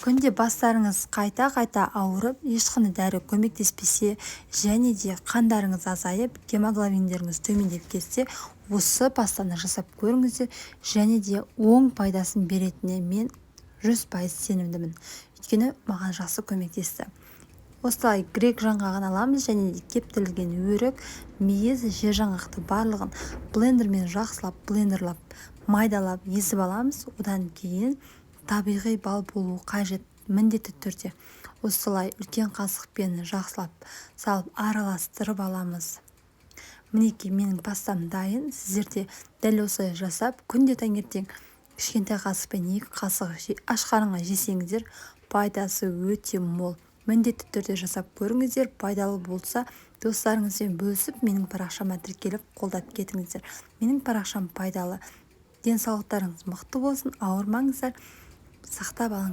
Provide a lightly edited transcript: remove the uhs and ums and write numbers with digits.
Күнде бастарыңыз қайта-қайта ауырып, ешқандай дәрі көмектеспесе, және де қандарыңыз азайып, гемоглобиндеріңіз төмендеп кетсе, осы пастаны жасап көріңіздер, және де оң пайдасын беретініне мен 100% сенімдімін. Өйткені маған жақсы көмектесті. Осылай грек жаңғағын аламыз, және де кептірілген өрік, мейіз, жер жаңғақты барлығын блендермен жақсылап, блендерлап, майдалап, езіп аламыз. Одан кейін табиғи бал болу қажет, міндетті түрде. Осылай үлкен қасықпен жақсылап салып араластырып аламыз. Мінекей менің пастам дайын. Сіздер де дәл осылай жасап, күнде таңертең кішкентай қасықпен 2 қасық аш қарынға жесеңіздер, пайдасы өте мол. Міндетті түрде жасап көріңіздер, пайдалы болса, достарыңызбен бөлісіп, менің парақшама тіркеліп қолдап кетіңіздер. Менің парақшам пайдалы. Денсаулықтарыңыз мықты болсын, ауырмаңыздар, сақтап алыңыздар.